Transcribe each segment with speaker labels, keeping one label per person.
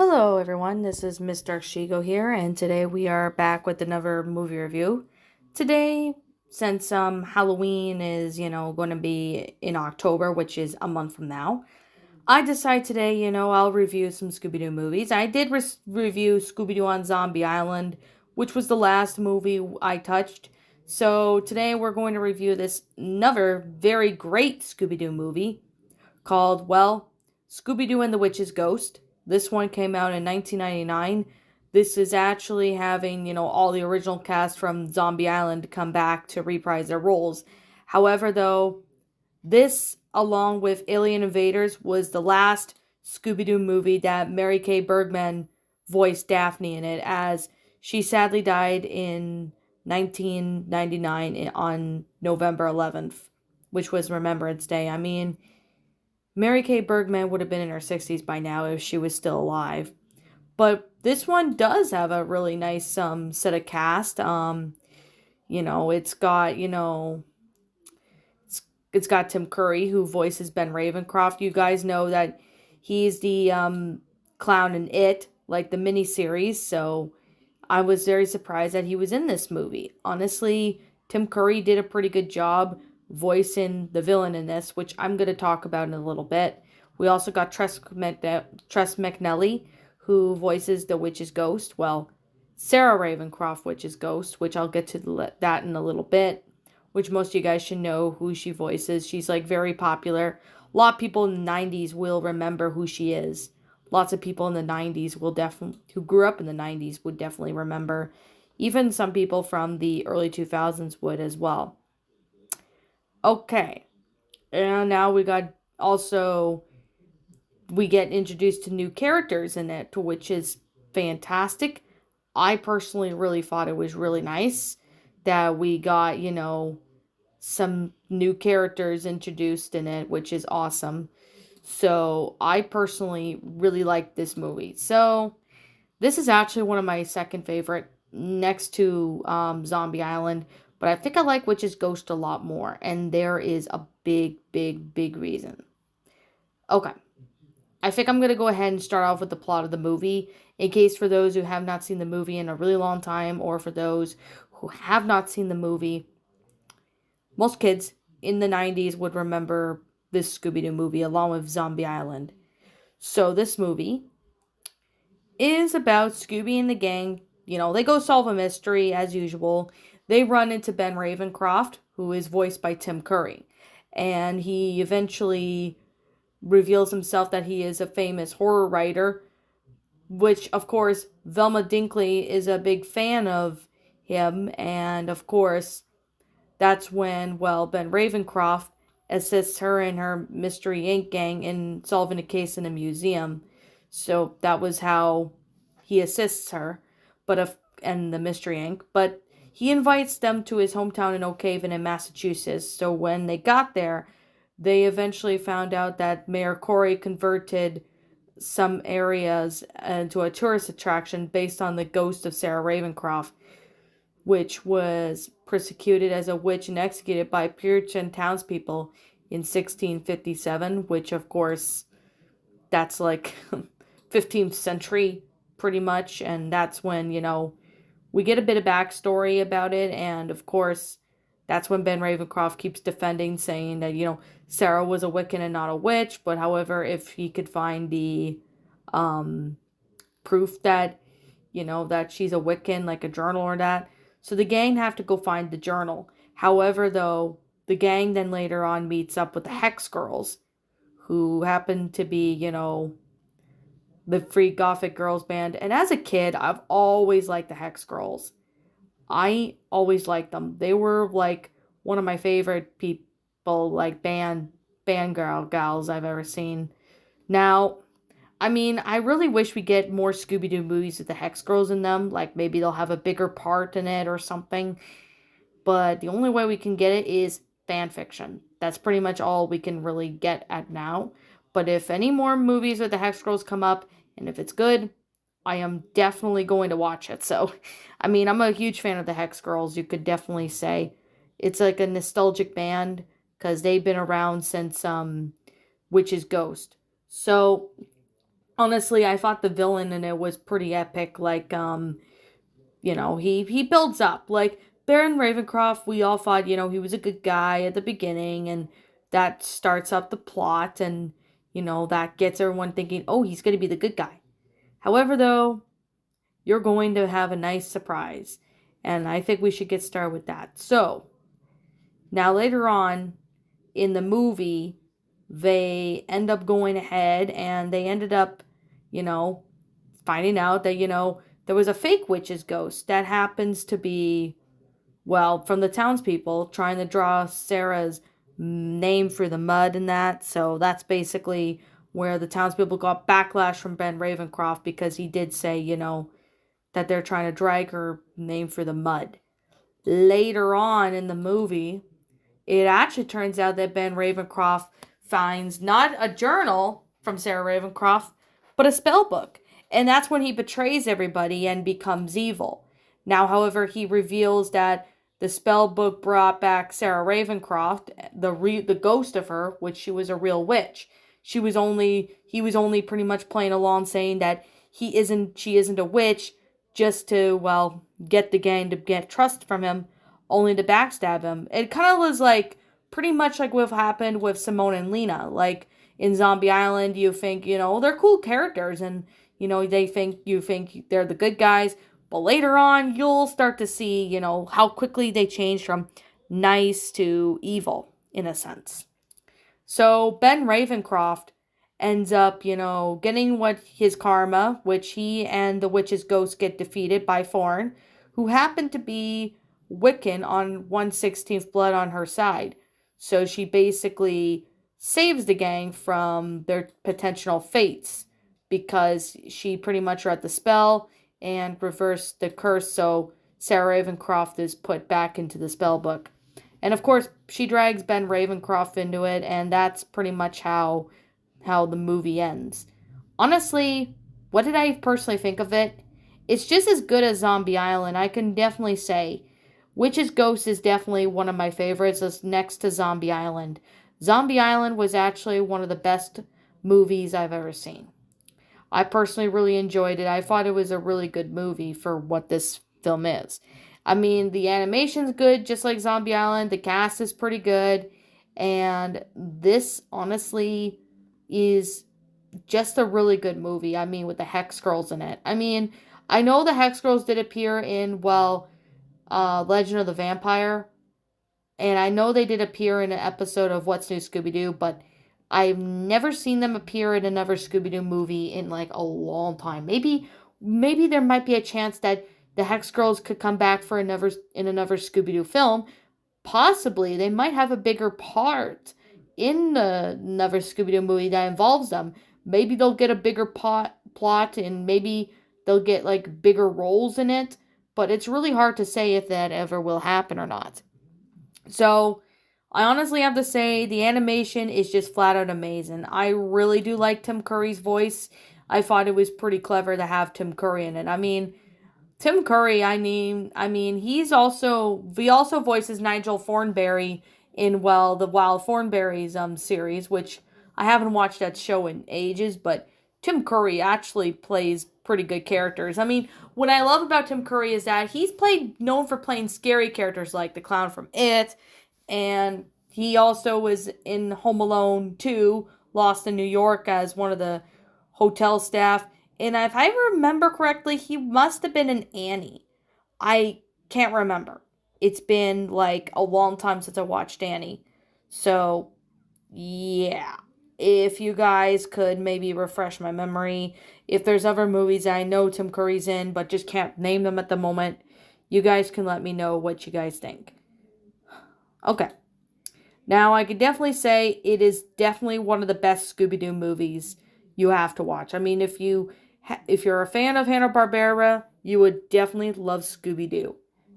Speaker 1: Hello everyone, this is Mr. Shigo here, and today we are back with another movie review. Today, since Halloween is, going to be in October, which is a month from now, I decide today, I'll review some Scooby-Doo movies. I did review Scooby-Doo on Zombie Island, which was the last movie I touched. So today we're going to review this another very great Scooby-Doo movie called, Scooby-Doo and the Witch's Ghost. This one came out in 1999. This is actually having, all the original cast from Zombie Island come back to reprise their roles. However, though, this, along with Alien Invaders, was the last Scooby-Doo movie that Mary Kay Bergman voiced Daphne in it, as she sadly died in 1999 on November 11th, which was Remembrance Day. I mean, Mary Kay Bergman would have been in her 60s by now if she was still alive. But this one does have a really nice set of cast. It's got, it's got Tim Curry, who voices Ben Ravencroft. You guys know that he's the clown in It, like the miniseries, so I was very surprised that he was in this movie. Honestly, Tim Curry did a pretty good job voicing the villain in this, which I'm going to talk about in a little bit. We also got Tress McNally, who voices the witch's ghost. Well, Sarah Ravencroft, witch's ghost, which I'll get to that in a little bit, which most of you guys should know who she voices. She's like very popular. A lot of people in the 90s will remember who she is. Lots of people in the 90s will definitely, who grew up in the 90s would definitely remember. Even some people from the early 2000s would as well. Okay. And now we get introduced to new characters in it, which is fantastic. I personally really thought it was really nice that we got, some new characters introduced in it, which is awesome. So I personally really like this movie. So this is actually one of my second favorite next to Zombie Island. But I think I like Witch's Ghost a lot more. And there is a big, big, big reason. Okay. I think I'm going to go ahead and start off with the plot of the movie, in case for those who have not seen the movie in a really long time, or for those who have not seen the movie. Most kids in the 90s would remember this Scooby-Doo movie along with Zombie Island. So this movie is about Scooby and the gang. They go solve a mystery as usual. They run into Ben Ravencroft, who is voiced by Tim Curry. And he eventually reveals himself that he is a famous horror writer, which, of course, Velma Dinkley is a big fan of him. And, of course, that's when, Ben Ravencroft assists her and her Mystery Inc. gang in solving a case in a museum. So that was how he assists her, and the Mystery Inc. But he invites them to his hometown in Oak Haven in Massachusetts. So when they got there, they eventually found out that Mayor Corey converted some areas into a tourist attraction based on the ghost of Sarah Ravencroft, which was persecuted as a witch and executed by Puritan townspeople in 1657, which, of course, that's like 15th century, pretty much, and that's when, we get a bit of backstory about it, and, of course, that's when Ben Ravencroft keeps defending, saying that, Sarah was a Wiccan and not a witch, but however, if he could find the proof that, that she's a Wiccan, like a journal or that. So the gang have to go find the journal. However, though, the gang then later on meets up with the Hex Girls, who happen to be, the Free Gothic Girls band. And as a kid, I've always liked the Hex Girls. I always liked them. They were like one of my favorite people, like gals I've ever seen. Now, I mean, I really wish we get more Scooby-Doo movies with the Hex Girls in them. Like, maybe they'll have a bigger part in it or something. But the only way we can get it is fan fiction. That's pretty much all we can really get at now. But if any more movies with the Hex Girls come up, and if it's good, I am definitely going to watch it. So, I mean, I'm a huge fan of the Hex Girls, you could definitely say. It's like a nostalgic band, because they've been around since Witch's Ghost. So, Honestly, I thought the villain in it was pretty epic. Like, he builds up. Like Baron Ravencroft, we all thought, he was a good guy at the beginning, and that starts up the plot, and that gets everyone thinking, oh, he's going to be the good guy. However, though, you're going to have a nice surprise, and I think we should get started with that. So now later on in the movie, they end up going ahead, and they ended up, you know, finding out that there was a fake witch's ghost that happens to be, well, from the townspeople trying to draw Sarah's name through the mud and that. So that's basically where the townspeople got backlash from Ben Ravencroft, because he did say, that they're trying to drag her name through the mud. Later on in the movie, it actually turns out that Ben Ravencroft finds not a journal from Sarah Ravencroft, but a spell book. And that's when he betrays everybody and becomes evil. Now, however, he reveals that the spell book brought back Sarah Ravencroft, the ghost of her, which she was a real witch. He was only pretty much playing along, saying that she isn't a witch, just to, well, get the gang to get trust from him, only to backstab him. It kind of was like pretty much like what happened with Simone and Lena. Like in Zombie Island, you think, they're cool characters, and you think they're the good guys, but later on you'll start to see, how quickly they change from nice to evil in a sense. So Ben Ravencroft ends up, getting what his karma, which he and the witch's ghost get defeated by Thorn, who happened to be Wiccan on 1/16th blood on her side. So she basically saves the gang from their potential fates, because she pretty much read the spell and reversed the curse, so Sarah Ravencroft is put back into the spell book. And of course, she drags Ben Ravencroft into it, and that's pretty much how the movie ends. Honestly, what did I personally think of it? It's just as good as Zombie Island. I can definitely say Witch's Ghost is definitely one of my favorites. It's next to Zombie Island. Zombie Island was actually one of the best movies I've ever seen. I personally really enjoyed it. I thought it was a really good movie for what this film is. I mean, the animation's good, just like Zombie Island. The cast is pretty good. And this, honestly, is just a really good movie. I mean, with the Hex Girls in it. I mean, I know the Hex Girls did appear in, well, Legend of the Vampire. And I know they did appear in an episode of What's New Scooby Doo, but I've never seen them appear in another Scooby Doo movie in like a long time. Maybe there might be a chance that the Hex Girls could come back for another Scooby Doo film. Possibly they might have a bigger part in another Scooby Doo movie that involves them. Maybe they'll get a bigger plot, and maybe they'll get like bigger roles in it. But it's really hard to say if that ever will happen or not. So, I honestly have to say the animation is just flat out amazing. I really do like Tim Curry's voice. I thought it was pretty clever to have Tim Curry in it. I mean, Tim Curry, he also voices Nigel Thornberry in, well, the Wild Thornberrys series, which I haven't watched that show in ages, but Tim Curry actually plays pretty good characters. I mean, what I love about Tim Curry is that he's known for playing scary characters like the clown from It, and he also was in Home Alone 2, Lost in New York, as one of the hotel staff. And if I remember correctly, he must have been an Annie. I can't remember. It's been like a long time since I watched Annie. So, yeah. If you guys could maybe refresh my memory, if there's other movies that I know Tim Curry's in but just can't name them at the moment, you guys can let me know what you guys think. Okay. Now, I could definitely say it is definitely one of the best Scooby-Doo movies you have to watch. I mean, if you're a fan of Hanna-Barbera, you would definitely love Scooby-Doo.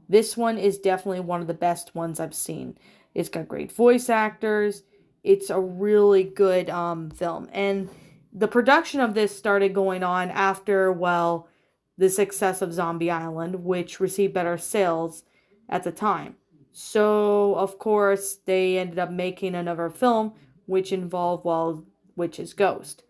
Speaker 1: This one is definitely one of the best ones I've seen. It's got great voice actors. It's a really good film. And the production of this started going on after, well, the success of Zombie Island, which received better sales at the time. So, of course, they ended up making another film, which involved, well, Witch's Ghost.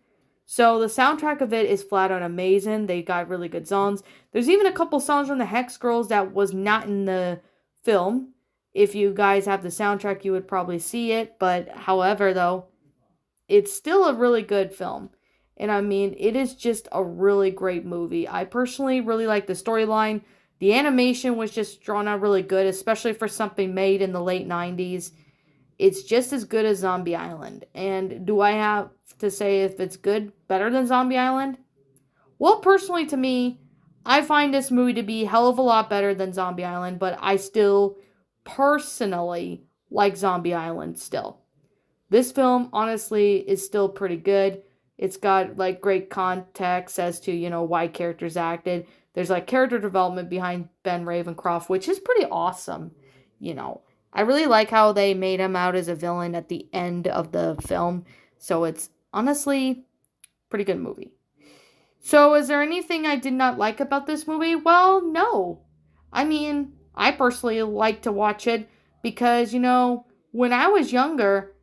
Speaker 1: So the soundtrack of it is flat out amazing. They got really good songs. There's even a couple songs from the Hex Girls that was not in the film. If you guys have the soundtrack, you would probably see it. But however, though, it's still a really good film. And I mean, it is just a really great movie. I personally really like the storyline. The animation was just drawn out really good, especially for something made in the late 90s. It's just as good as Zombie Island. And do I have to say if it's good, better than Zombie Island? Well, personally, to me, I find this movie to be a hell of a lot better than Zombie Island, but I still personally like Zombie Island still. This film, honestly, is still pretty good. It's got like great context as to, why characters acted. There's like character development behind Ben Ravencroft, which is pretty awesome. You know, I really like how they made him out as a villain at the end of the film. So it's honestly pretty good movie. So is there anything I did not like about this movie? Well, no. I mean, I personally like to watch it because, when I was younger,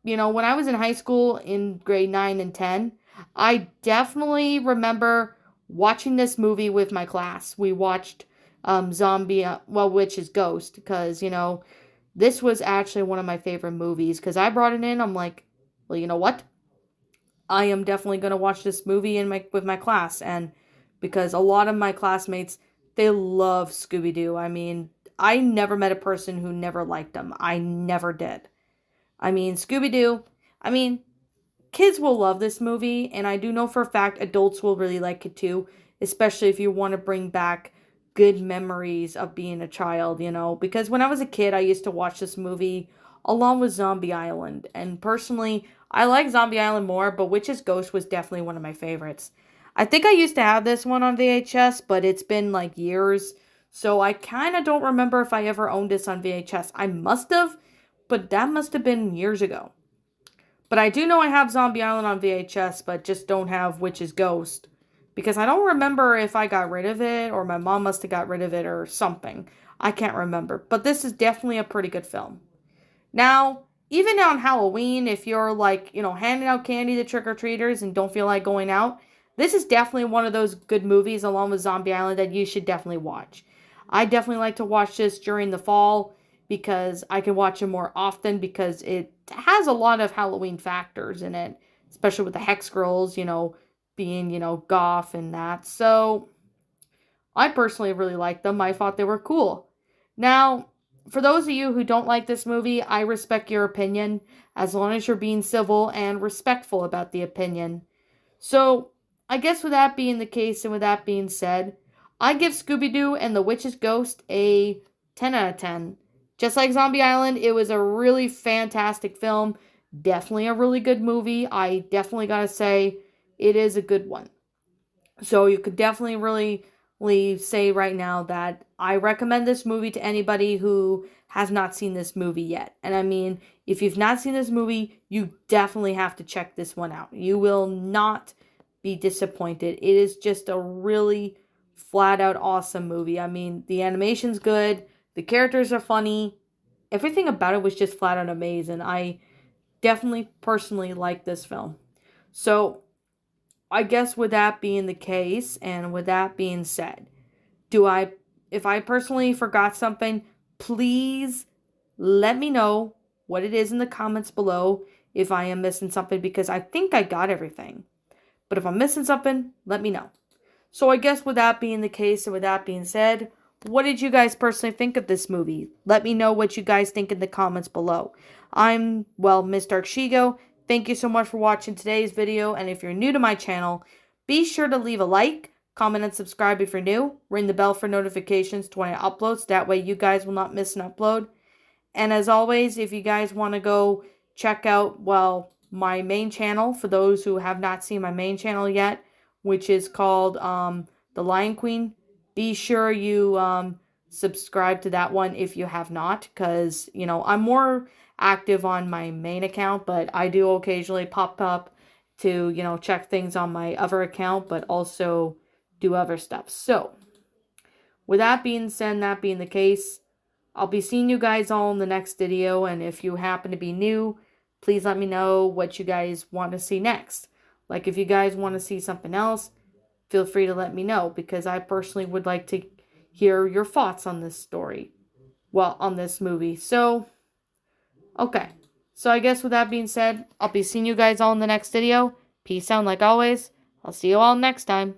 Speaker 1: when I was in high school in grade 9 and 10, I definitely remember watching this movie with my class. We watched which is Ghost, because, this was actually one of my favorite movies because I brought it in. I'm like, well, you know what? I am definitely going to watch this movie with my class, and because a lot of my classmates, they love Scooby-Doo. I mean, I never met a person who never liked them. I never did. I mean, Scooby-Doo, I mean, kids will love this movie, and I do know for a fact adults will really like it too, especially if you want to bring back good memories of being a child, because when I was a kid, I used to watch this movie along with Zombie Island, and personally, I like Zombie Island more, but Witch's Ghost was definitely one of my favorites. I think I used to have this one on VHS, but it's been like years, so I kind of don't remember if I ever owned this on VHS. I must have, but that must have been years ago. But I do know I have Zombie Island on VHS, but just don't have Witch's Ghost. Because I don't remember if I got rid of it, or my mom must have got rid of it, or something. I can't remember. But this is definitely a pretty good film. Now, even on Halloween, if you're like, handing out candy to trick-or-treaters and don't feel like going out, this is definitely one of those good movies along with Zombie Island that you should definitely watch. I definitely like to watch this during the fall because I can watch it more often because it has a lot of Halloween factors in it, especially with the Hex Girls, being, goth and that. So I personally really liked them. I thought they were cool. Now, for those of you who don't like this movie, I respect your opinion as long as you're being civil and respectful about the opinion. So, I guess with that being the case and with that being said, I give Scooby-Doo and the Witch's Ghost a 10 out of 10. Just like Zombie Island, it was a really fantastic film. Definitely a really good movie. I definitely gotta say, it is a good one. So you could definitely really say right now that I recommend this movie to anybody who has not seen this movie yet. And I mean, if you've not seen this movie, you definitely have to check this one out. You will not be disappointed. It is just a really flat out awesome movie. I mean, the animation's good, the characters are funny, everything about it was just flat out amazing. I definitely personally like this film. So, I guess with that being the case and with that being said, if I personally forgot something, please let me know what it is in the comments below if I am missing something, because I think I got everything. But if I'm missing something, let me know. So I guess with that being the case and with that being said, what did you guys personally think of this movie? Let me know what you guys think in the comments below. I'm, Miss Dark Shigo. Thank you so much for watching today's video, and if you're new to my channel, be sure to leave a like, comment, and subscribe if you're new. Ring the bell for notifications to when I upload, so that way you guys will not miss an upload. And as always, if you guys want to go check out, my main channel, for those who have not seen my main channel yet, which is called The Lion Queen, be sure you subscribe to that one if you have not, because, I'm more active on my main account, but I do occasionally pop up to, check things on my other account, but also do other stuff. So, with that being said, that being the case, I'll be seeing you guys all in the next video, and if you happen to be new, please let me know what you guys want to see next. Like, if you guys want to see something else, feel free to let me know, because I personally would like to hear your thoughts on this story. Well, on this movie. So, okay. So I guess with that being said, I'll be seeing you guys all in the next video. Peace out like always. I'll see you all next time.